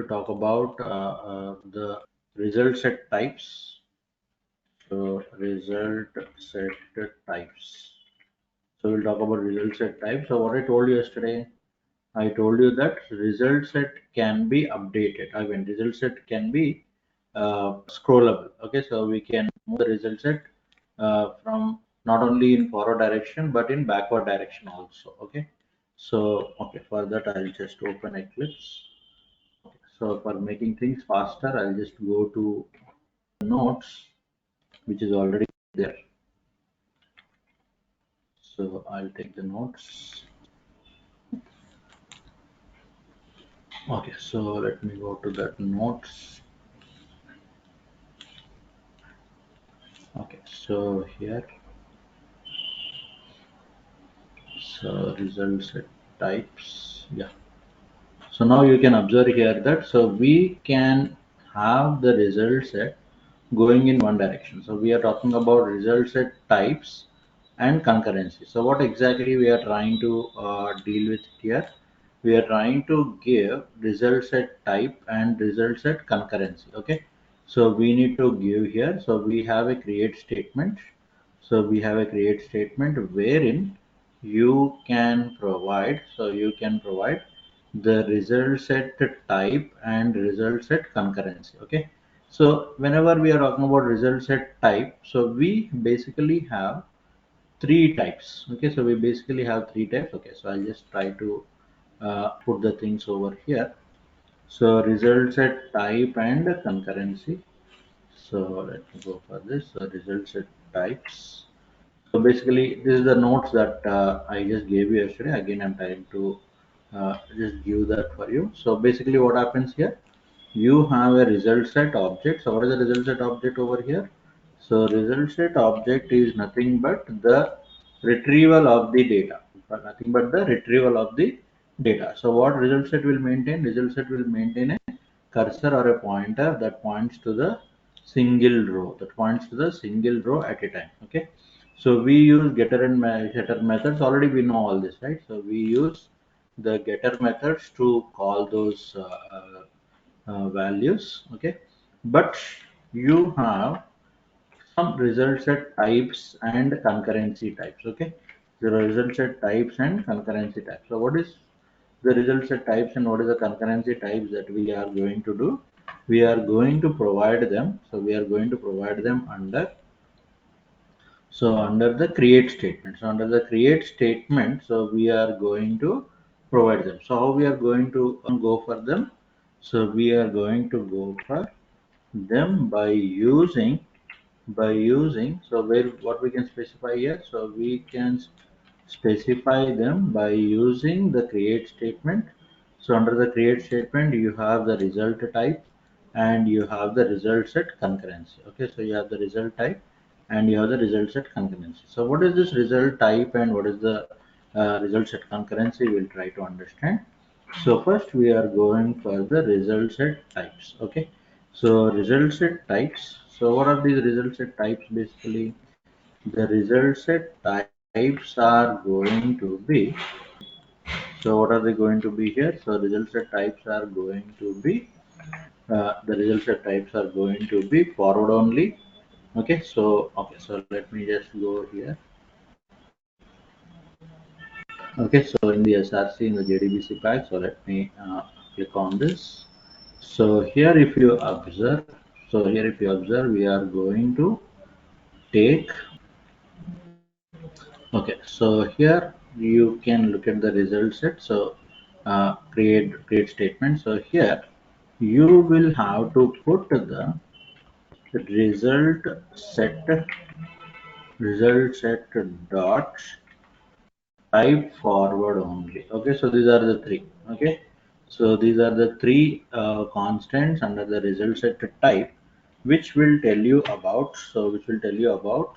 will talk about the result set types. So result set types. So we'll talk about result set types. So what I told you yesterday, I told you that result set can be updated. I mean, result set can be scrollable. Okay, so we can move the result set from not only in forward direction but in backward direction also. Okay, so okay, for that I'll just open Eclipse. So for making things faster, I'll just go to notes, which is already there. So I'll take the notes. Okay, so let me go to that notes. Okay, so here, so result set types. Yeah. So now you can observe here that so we can have the result set going in one direction. So we are talking about result set types and concurrency. So what exactly we are trying to deal with here? We are trying to give result set type and result set concurrency. Okay. So we need to give here. So we have a create statement. So we have a create statement wherein you can provide. So you can provide the result set type and result set concurrency. Okay, so whenever we are talking about result set type, so we basically have three types. Okay, so we basically have three types. Okay, so I'll just try to put the things over here. So result set type and concurrency. So let me go for this. So result set types. So basically, this is the notes that I just gave you yesterday. Again, I'm trying to just give that for you. So basically, what happens here? You have a result set object. So what is the result set object over here? So result set object is nothing but the retrieval of the data. Nothing but the retrieval of the data. So what result set will maintain? Result set will maintain a cursor or a pointer that points to the single row. That points to the single row at a time. Okay. So we use getter and getter methods. Already we know all this, right? So we use the getter methods to call those values. Okay, but you have some result set types and concurrency types. Okay, the result set types and concurrency types. So what is the result set types and what is the concurrency types that we are going to do? We are going to provide them. So we are going to provide them under, so under the create statement. So under the create statement, so we are going to provide them. So how we are going to go for them? So we are going to go for them by using, so where what we can specify here, so we can specify them by using the create statement. So under the create statement you have the result type and you have the result set concurrency. Okay, so you have the result type and you have the result set concurrency. So what is this result type and what is the result set concurrency? We'll try to understand. So first we are going for the result set types. Okay, so result set types. So what are these result set types? Basically, the result set types are going to be. So what are they going to be here? So result set types are going to be. The result set types are going to be forward only. Okay, so okay, so let me just go here. Okay, so in the SRC in the JDBC pack, so let me click on this. So here if you observe, we are going to take, okay, so here you can look at the result set. So create statement. So here you will have to put the result set dot type forward only. Okay, so these are the three. Okay, so these are the three constants under the result set type, which will tell you about. So which will tell you about.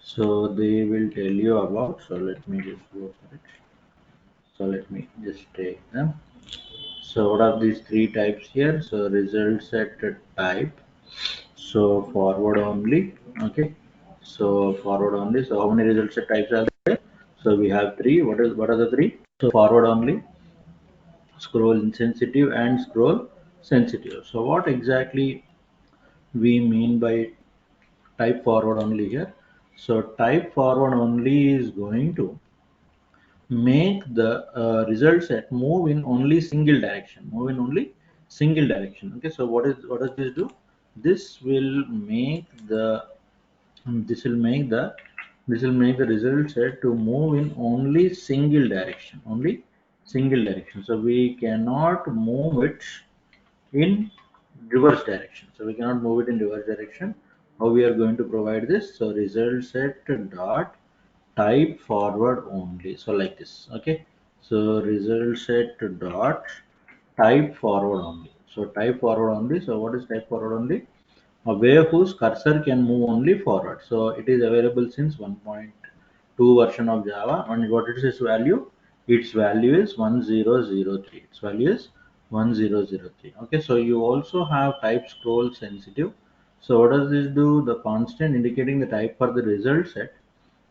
So they will tell you about. So let me just go for it. So let me just take them. So what are these three types here? So result set type. So forward only. Okay. So forward only. So how many result set types are there? So we have three. What are the three? So forward only, scroll insensitive, and scroll sensitive. So what exactly we mean by type forward only here? So type forward only is going to make the result set move in only single direction, okay. So what does this do? This will make the this will make the this will make the result set to move in only single direction. So we cannot move it in reverse direction. So we cannot move it in reverse direction. How we are going to provide this? So result set dot type forward only. So like this, okay. So result set dot type forward only. So type forward only. So what is type forward only? A wave whose cursor can move only forward. So it is available since 1.2 version of Java. And what is its value? Its value is 1003. Its value is 1003. Okay, so you also have type scroll sensitive. So what does this do? The constant indicating the type for the result set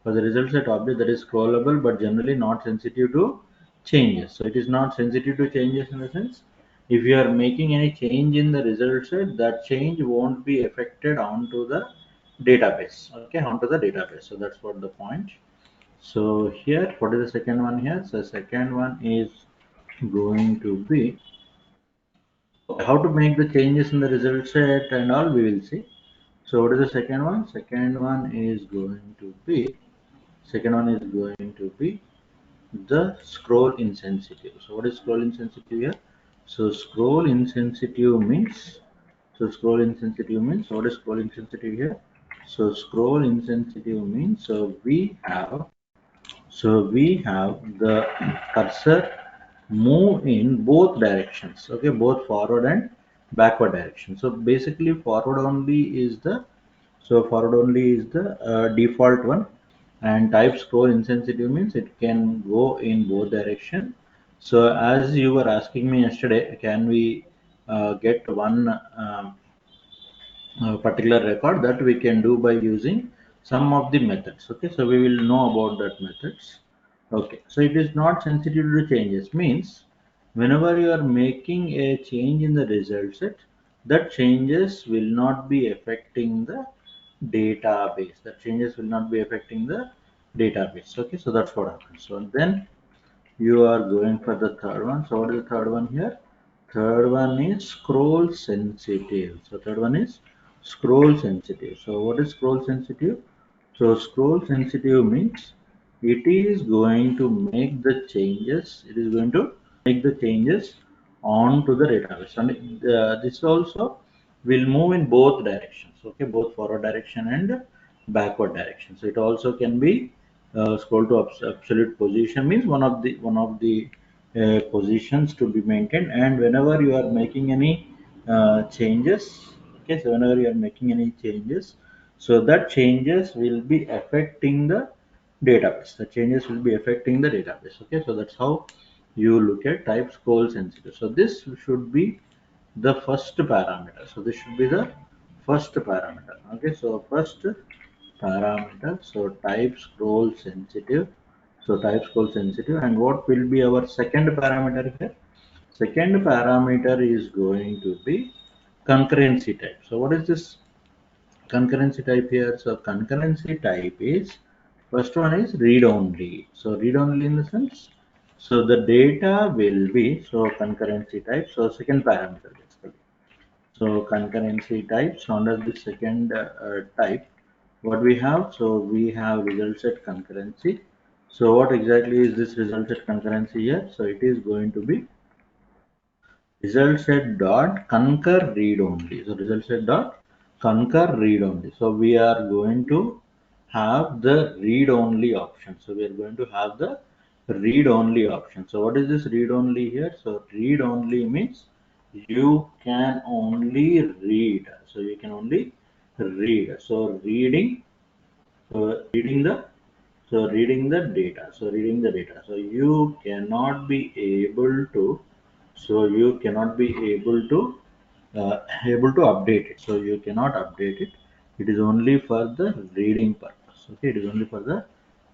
object that is scrollable but generally not sensitive to changes. So it is not sensitive to changes in the sense if you are making any change in the result set, that change won't be affected onto the database. Okay, onto the database. So that's what the point. So here, what is the second one here? So second one is going to be how to make the changes in the result set and all we will see. So what is the second one? Second one is going to be the scroll insensitive. So what is scroll insensitive here? So scroll insensitive means what is scroll insensitive here? So scroll insensitive means we have the cursor move in both directions, okay, both forward and backward direction. So basically forward only is the default one, and type scroll insensitive means it can go in both direction. So as you were asking me yesterday, can we get one particular record? That we can do by using some of the methods, okay. So we will know about that methods, okay. So it is not sensitive to changes means whenever you are making a change in the result set, that changes will not be affecting the database, okay. So that's what happens. So then you are going for the third one. So what is the third one here? Third one is scroll sensitive. So third one is scroll sensitive. So what is scroll sensitive? So scroll sensitive means it is going to make the changes. It is going to make the changes onto the database, and this also will move in both directions. Okay, both forward direction and backward direction. So it also can be scroll to absolute position means one of the positions to be maintained. And whenever you are making any changes, okay, so whenever you are making any changes, so that changes will be affecting the database. Okay, so that's how you look at type scroll sensitive. So this should be the first parameter. So this should be the first parameter. Okay, so first parameter. So type scroll sensitive. And what will be our second parameter here? Second parameter is going to be concurrency type. So what is this concurrency type here? So concurrency type is first one is read only. So read only in the sense, so the data will be, so concurrency type. So second parameter basically. So concurrency types under the second type, what we have? So we have result set concurrency. So what exactly is this result set concurrency here? So it is going to be result set dot concur read only. So result set dot concur read only. So we are going to have the read only option. So what is this read only here? So read only means you can only read. So you can only read. So reading the data. So you cannot be able to update it. So you cannot update it. It is only for the reading purpose. Okay, it is only for the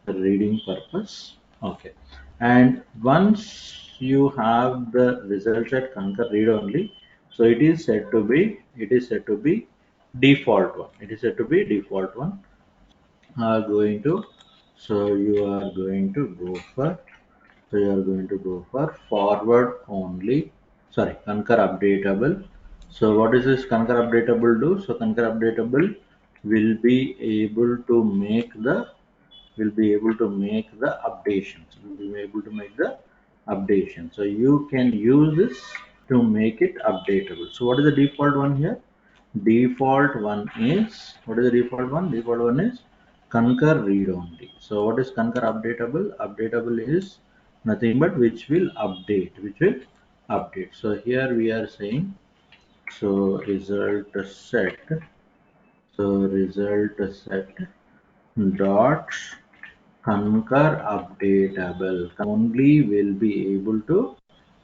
reading purpose. Okay, and once you have the results at concur read only, So it is said to be default one. It is said to be default one. Are going to so you are going to go for so you are going to go for forward only, sorry, concur updatable. So what is this concur updatable do? So concur updatable will be able to make the updations, will be able to make the updation. So you can use this to make it updatable. So what is the default one here? Default one is, what is the default one? Default one is concur read only. So what is concur updatable? Updatable is nothing but which will update, So here we are saying, so result set dot concur updatable only will be able to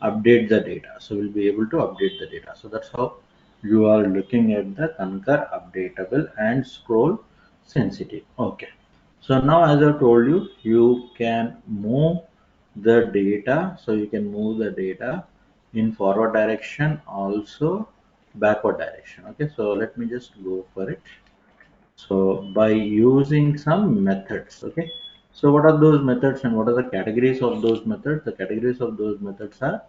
update the data. So we'll be able to update the data. So that's how you are looking at the concur updatable and scroll sensitive. Okay. So now as I told you, you can move the data. So you can move the data in forward direction, also backward direction. Okay. So let me just go for it. So by using some methods, okay. So what are those methods and what are the categories of those methods? The categories of those methods are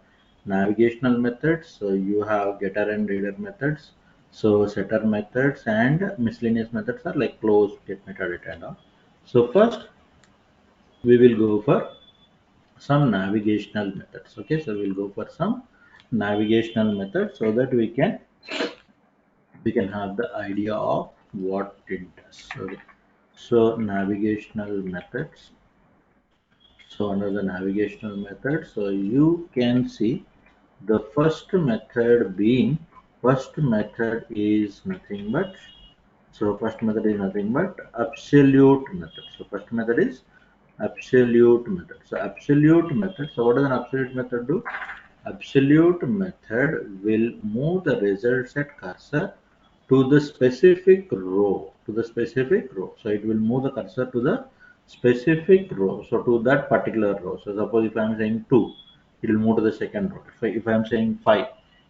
navigational methods. So you have getter and reader methods. So setter methods and miscellaneous methods are like close, get method, and all. So first we will go for some navigational methods. Okay, so we'll go for some navigational methods so that we can have the idea of what it does. Okay. So navigational methods. So under the navigational method, so you can see the first method is nothing but absolute method. So first method is absolute method. So absolute method. So what does an absolute method do? Absolute method will move the result set cursor to the specific row, So it will move the cursor to the specific row, so to that particular row. So suppose if I am saying 2, it will move to the second row. If I am saying 5,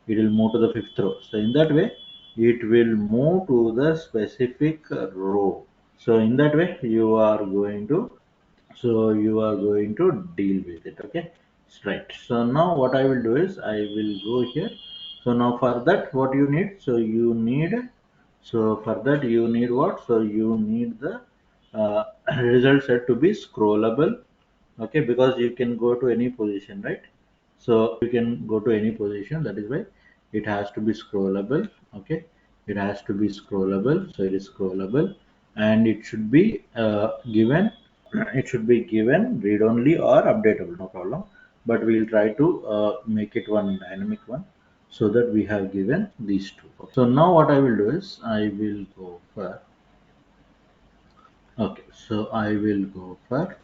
it will move to the fifth row. So in that way, it will move to the specific row. So in that way, you are going to deal with it. Okay, right. So now what I will do is I will go here. So now for that, what you need? So for that you need what? So you need the uh, result set to be scrollable. Okay, because you can go to any position, right? So you can go to any position. That is why it has to be scrollable. Okay, it has to be scrollable. So it is scrollable, and it should be given. It should be given read only or updatable. No problem. But we will try to make it one dynamic one, so that we have given these two. So now what I will do is I will go for. Okay, so I will go for.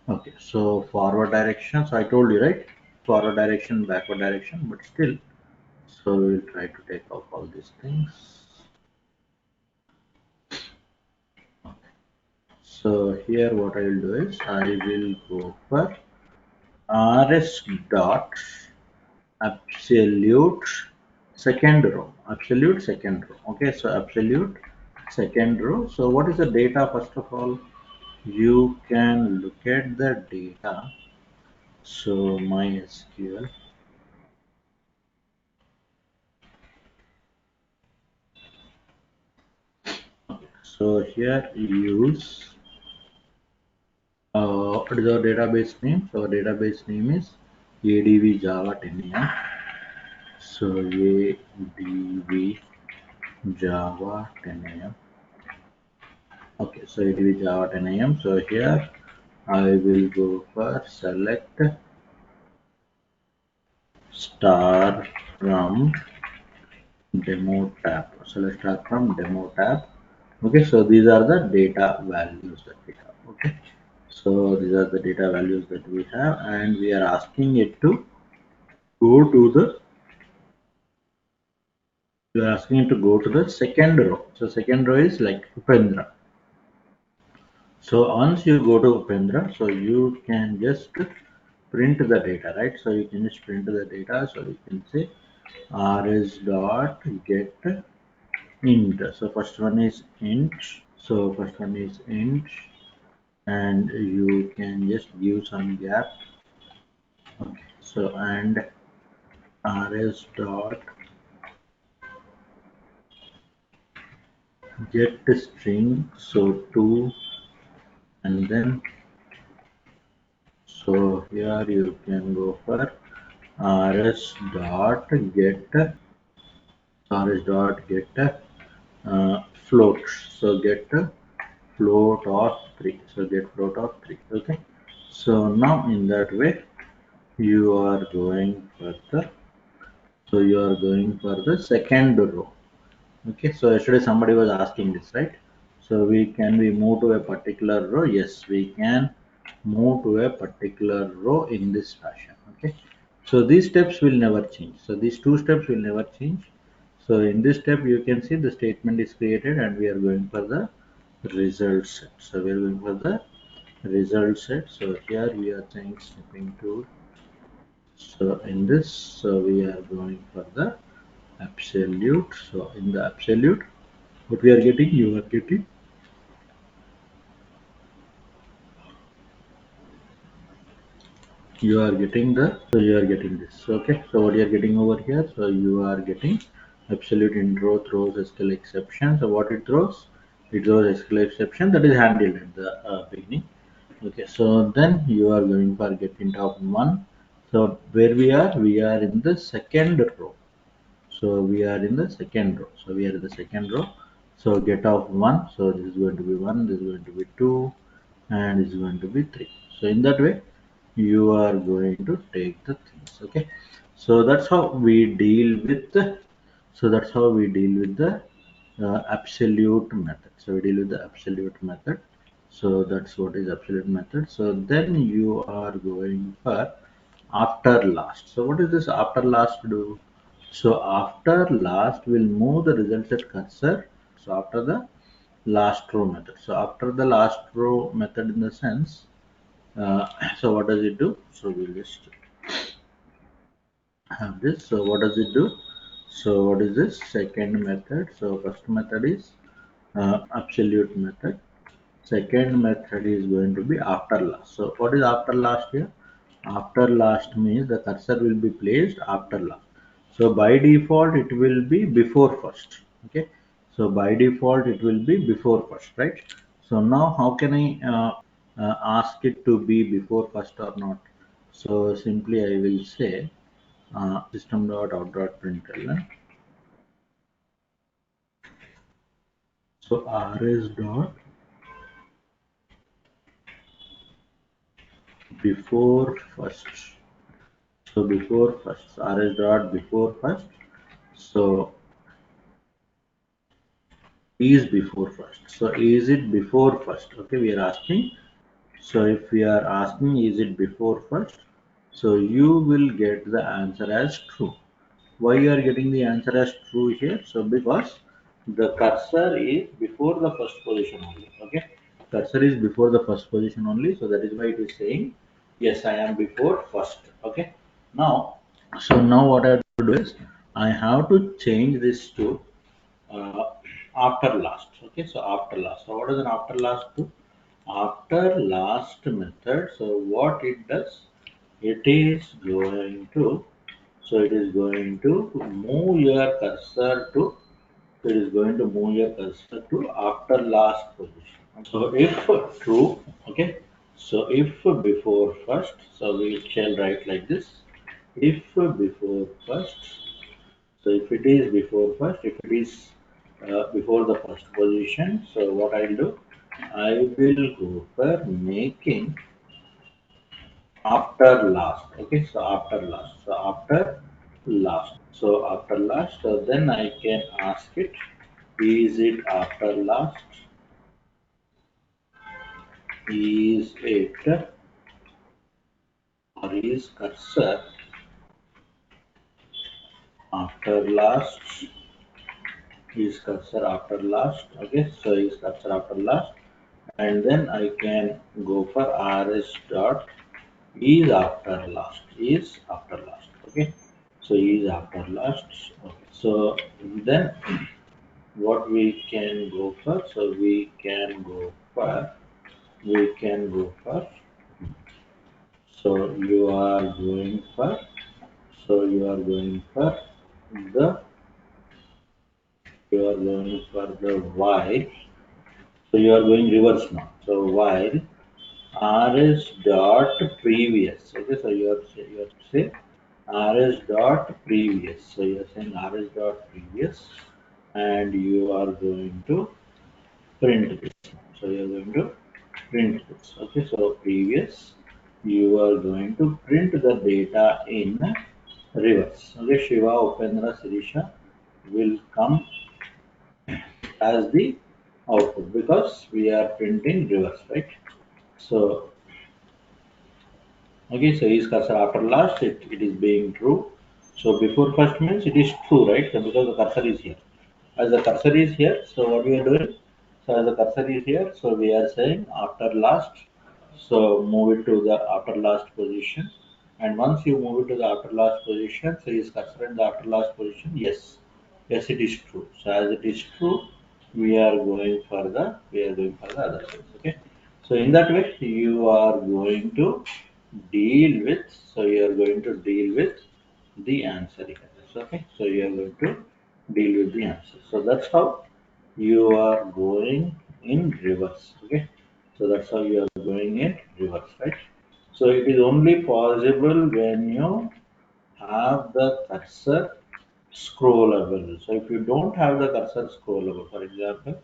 Okay, so forward direction. So I told you, right? Forward direction, backward direction, but still. So we'll try to take off all these things. So here what I will do is I will go for rs dot absolute second row. Absolute second row. Okay, so absolute second row. So what is the data? First of all, you can look at the data. So MySQL. So here use what is our database name? So our database name is ADV Java 10am. So ADV Java 10am. Okay, so ADV Java 10am. So here I will go for select star from demo tab. Select star from demo tab. Okay, so these are the data values that we have. Okay, so these are the data values that we have, and we are asking it to go to the you are asking it to go to the second row. So second row is like Upendra. So once you go to Upendra, so you can just print the data, right? So you can just print the data. So you can say rs dot get int. So first one is int. So first one is int, and you can just give some gap. Okay. So and rs dot get string. So two, and then so here you can go for rs dot get float. So get float of 3. So get float of 3. Okay. So now in that way you are going for the second row. Okay. So yesterday somebody was asking this, right? So we move to a particular row? Yes, we can move to a particular row in this fashion. Okay. So these steps will never change. So these two steps will never change. So in this step, you can see the statement is created and we are going for the result set. So we are going for the result set. So here we are saying stepping tool. So in this, so we are going for the absolute. So in the absolute, what we are getting, you are getting this. Okay. So what you are getting over here, so you are getting absolute intro throws SQL exception. So what it throws, it throws SQL exception that is handled at the beginning. Okay. So then you are going for get int of 1. So where we are in the second row. So we are in the second row. So we are in the second row. So get of 1. So this is going to be 1, this is going to be 2, and this is going to be 3. So in that way you are going to take the things. Okay. So that's how we deal with the absolute method. So we deal with the absolute method. So that's what is absolute method. So then you are going for after last. So what is this after last do? So after last will move the result set cursor. So after the last row method. So after the last row method in the sense, uh, so what does it do? So we'll just have this. So what does it do? So what is this second method? So first method is absolute method. Second method is going to be after last. So what is after last here? After last means the cursor will be placed after last. So by default it will be before first. Okay. So by default it will be before first, right? So now how can I ask it to be before first or not? So simply I will say system.out.println. So rs dot before first. So before first, rs dot before first. So is before first. So is it before first? Okay, we are asking. So if we are asking is it before first, so you will get the answer as true. Why you are getting the answer as true here? So because the cursor is before the first position only. Okay, cursor is before the first position only. So that is why it is saying yes, I am before first. Okay, now so now what I have to do is I have to change this to uh, after last. Okay, so after last. So what does an after last do? After last method. So what it does? It is going to move your cursor to. So it is going to move your cursor to after last position. So if true, okay. So if before first, so we shall write like this. If before first, so if it is before first, if it is before the first position, so what I'll do, I will go for making after last. Okay, so after last. So after last. So after last, so then I can ask it, is it after last? Is it or is cursor after last? Is cursor after last? Okay, so is cursor after last, and then I can go for rs dot is after last. Okay, So E is after last. Okay. So then what we can go for? So we can go for. So you are going for. So you are going for the. You are going for the while. So you are going reverse now. So while rs dot previous. Okay. So you are say rs dot previous. So you are saying rs dot previous, and you are going to print this. So you are going to print this. Okay, so previous, you are going to print the data in reverse. Okay, Shiva, Upendra, Sirisha will come as the output because we are printing reverse, right? So, okay, so is cursor after last, it is being true. So before first means it is true, right? So because the cursor is here. As the cursor is here, so what we are doing? So as the cursor is here, so we are saying after last, so move it to the after last position. And once you move it to the after last position, so is cursor in the after last position? Yes, yes, it is true. So as it is true, we are going for the other side. Okay. So in that way, you are going to deal with. So you are going to deal with the answer here. So, okay. So you are going to deal with the answer. So that's how you are going in reverse. Okay. So that's how you are going in reverse, right? So it is only possible when you have the cursor scrollable. So if you don't have the cursor scrollable, for example,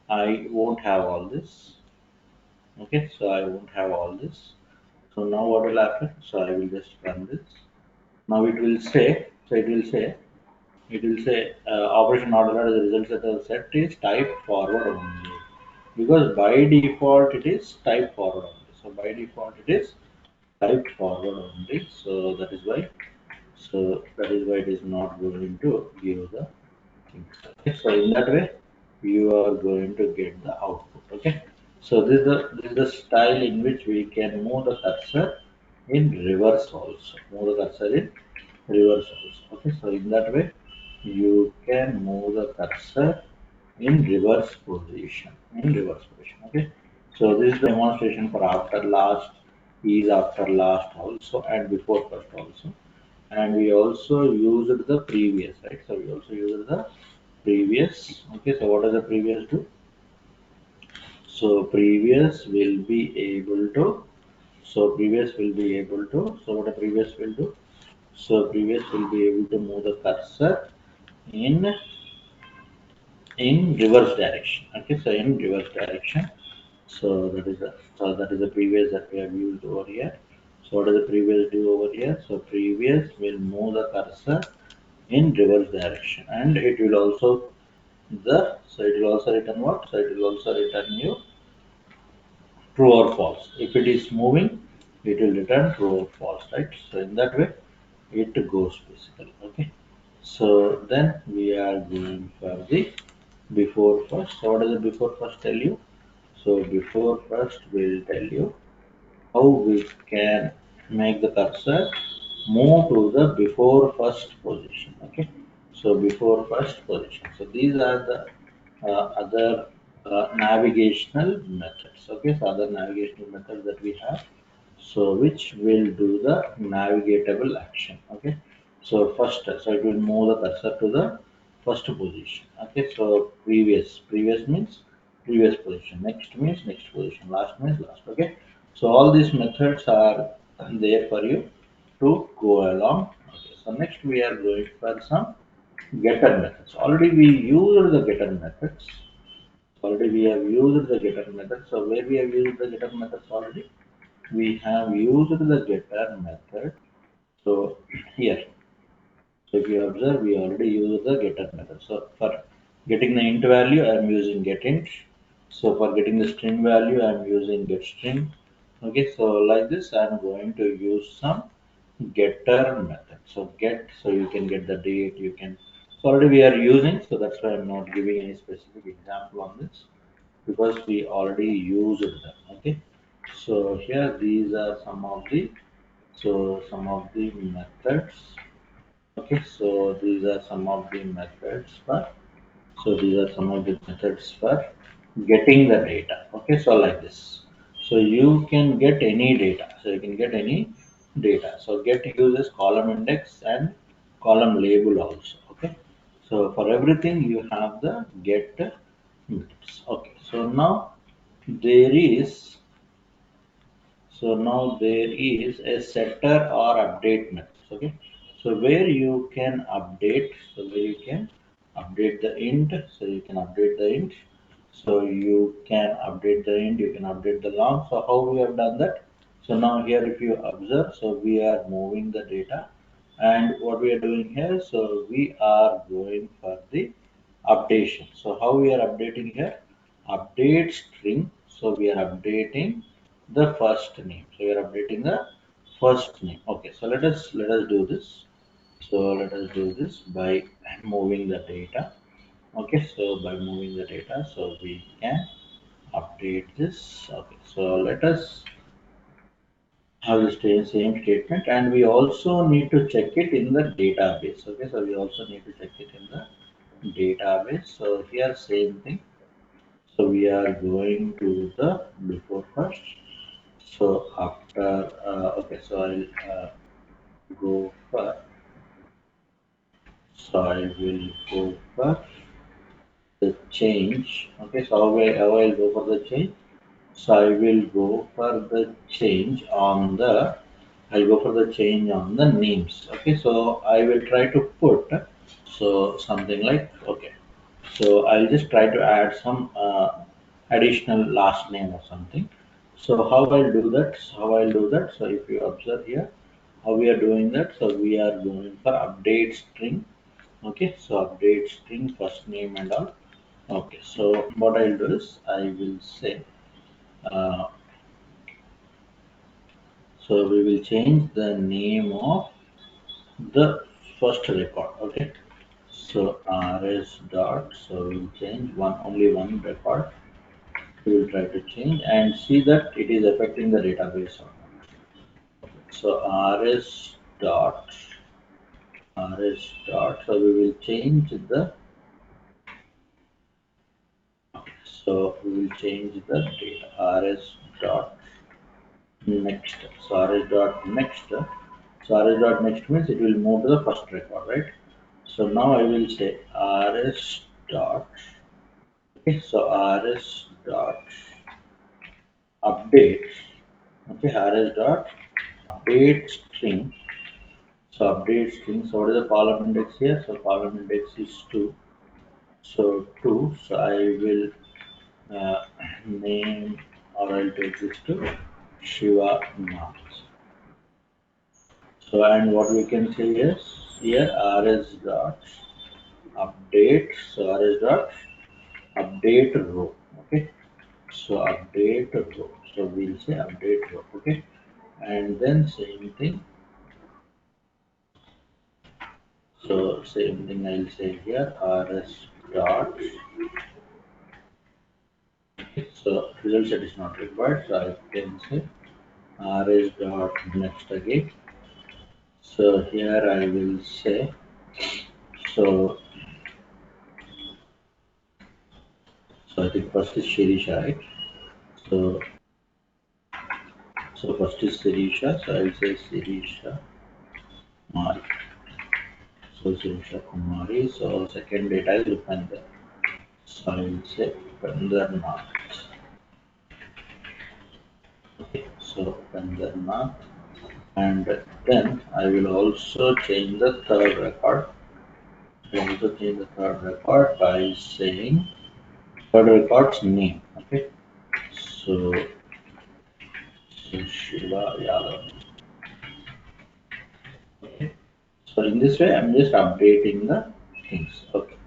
I won't have all this. Okay, so I won't have all this. So now what will happen? So I will just run this. Now it will say, operation order as a result set of set is type forward only. Because by default it is type forward only. So by default it is typed forward only. So that is why it is not going to give the things. Okay, so in that way you are going to get the output. Okay. So this is the style in which we can move the cursor in reverse also. Move the cursor in reverse also. Okay, so in that way you can move the cursor in reverse position. Okay, so this is the demonstration for after last, is after last also, and before first also. And we also used the previous, right? So we also used the previous. Okay, so what does the previous do? So previous will be able to. So what the previous will do? So previous will be able to move the cursor in reverse direction. Okay, so in reverse direction. So that is the previous that we have used over here. So what does the previous do over here? So previous will move the cursor in reverse direction, and it will also return what? So it will also return you true or false. If it is moving, it will return true or false, right? So in that way, it goes basically. Okay. So then we are going for the before first. So what does the before first tell you? So before first will tell you how we can make the cursor move to the before first position. Okay, so before first position. So these are the other navigational methods. Okay, so other navigational methods that we have, so which will do the navigatable action. Okay, so it will move the cursor to the first position. Okay, so previous means previous position, next means next position, last means last. Okay, so all these methods are there for you to go along. Okay, so next we are going for some getter methods. Already we used the getter methods. Already we have used the getter method. So where we have used the getter methods already? We have used the getter method. So here, so if you observe, we already used the getter method. So for getting the int value, I am using getInt. So for getting the string value, I am using getString. Okay, so like this, I am going to use some getter method. So get, so you can get the date, you can. So already we are using, so that's why I'm not giving any specific example on this because we already used them. Okay, so here these are some of the methods Okay, so these are some of the methods for. So these are some of the methods for getting the data. Okay, so like this. So you can get any data. So you can get any data. So get uses column index and column label also. Okay. So for everything you have the get methods. Okay. So now there is there is a setter or update methods. Okay. So where you can update, the int. So you can update the int. So you can update the int. You can update the long. So how we have done that? So now here, if you observe, so we are moving the data, and what we are doing here. So we are going for the updation. So how we are updating here? Update string. So we are updating the first name. So we are updating the first name. Okay. So let us do this. So let us do this by moving the data. Okay. So by moving the data, so we can update this. Okay. So let us have the same statement, and we also need to check it in the database. Okay. So we also need to check it in the database. So here same thing. So we are going to the before first. So after, okay, so I'll go for, so I will go for the change. Okay, so how I'll go for the change? So I will go for the change on the, I'll go for the change on the names. Okay, so I will try to put, so something like, okay, so I'll just try to add some additional last name or something. So how I'll do that? So if you observe here, how we are doing that? So we are going for update string. Okay, so update string first name and all. Okay, so what I'll do is I will say, uh, so we will change the name of the first record. Okay, so rs dot. So we'll change only one record. We will try to change and see that it is affecting the database or not. So rs dot. So we will change the. So we will change the data rs dot next. So rs dot next. So rs dot next means it will move to the first record, right? So now I will say rs dot. Okay, so rs dot update. Okay, rs dot update string. So update string. So what is the column index here? So column index is 2. So 2. So I will name, or I'll take this to Shiva Nath. So and what we can say is here rs dot update. So rs dot update row. Okay. So update row. So we'll say update row. Okay. And then same thing. So same thing I'll say here rs dot. So result set is not required. So I can say rs dot next again. So here I will say, so I think first is Shirisha, right? So first is Sirisha. So I'll say Sirisha Kumari. So Sirisha Kumari. So second data is Upender. So I will say Upender Nath. Okay. So Upender Nath. And then I will also change the third record. I will also change the third record by saying third record's name. Okay. So, Shiva Yadav. Okay. So in this way, I'm just updating the things. Okay.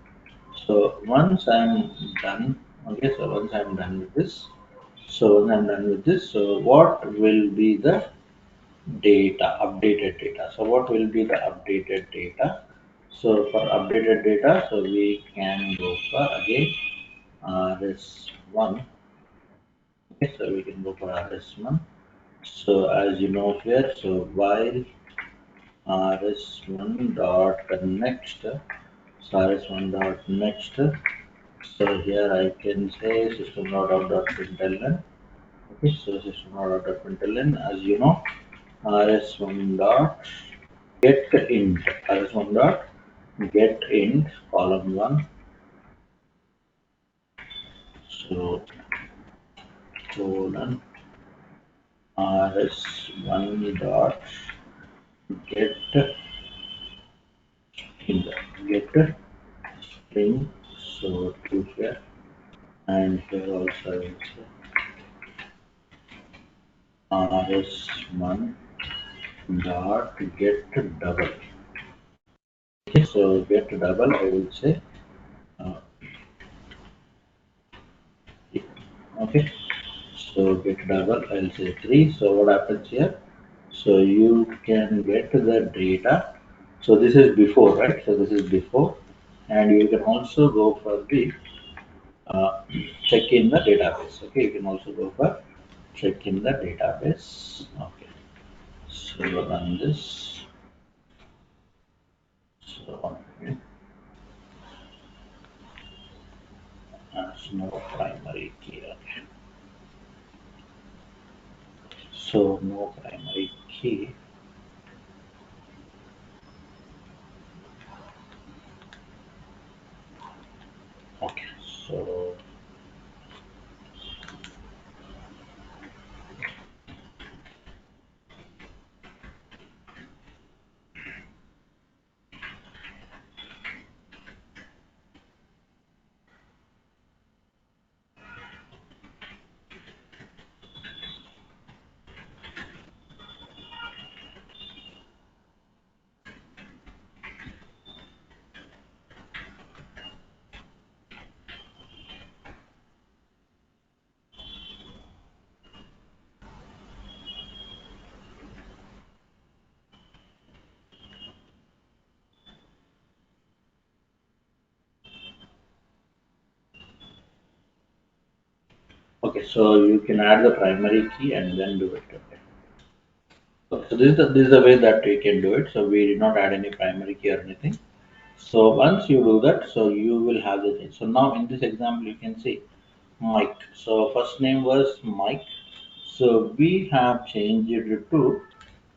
So once I'm done, okay. So once I'm done with this, so what will be the data, updated data? So what will be the updated data? So for updated data, so we can go for again RS1. Okay, so we can go for RS1. So as you know here, so while rs1 dot next. So rs1 dot next. So here I can say system.out.println. Okay, so system.out.println, as you know, rs1 dot get int, rs1 dot get int column 1. So colon rs1 dot get int, get string. So to here, and here also I will say rs1 dot get double. Okay, so get double I will say uh, okay, so get double I'll say 3. So what happens here, so you can get the data. So this is before, right? So this is before, and you can also go for the uh, check in the database. Okay, you can also go for check in the database. Okay, so run this. So okay, that's no primary key. Okay, so no primary key. Okay, so okay, so you can add the primary key and then do it. Okay. So this is the way that we can do it. So we did not add any primary key or anything. So once you do that, so you will have the thing. So now in this example, you can see Mike. So first name was Mike. So we have changed it to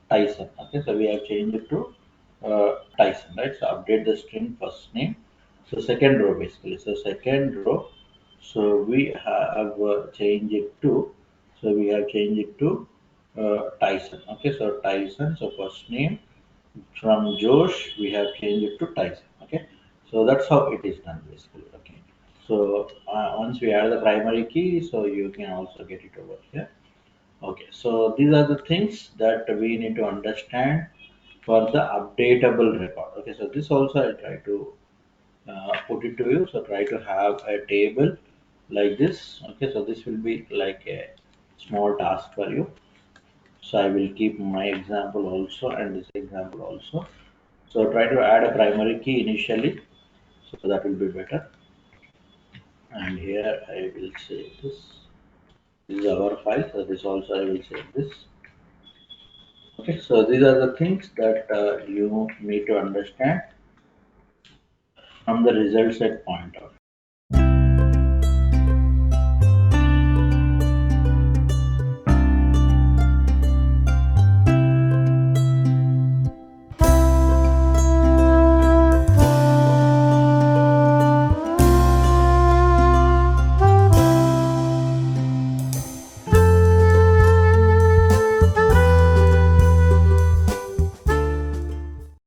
Tyson. Okay, so we have changed it to Tyson, right? So update the string first name. So second row basically. So second row. So we have changed it to. So we have changed it to Tyson. Okay, so Tyson. So first name from Josh we have changed it to Tyson. Okay, so that's how it is done basically. Okay, so once we add the primary key, so you can also get it over here. Okay, so these are the things that we need to understand for the updatable record. Okay, so this also I try to put it to you. So try to have a table like this. Okay, so this will be like a small task for you. So I will keep my example also and this example also. So try to add a primary key initially. So that will be better. And here I will say this. This is our file. So this also I will say this. Okay, so these are the things that you need to understand from the result set point of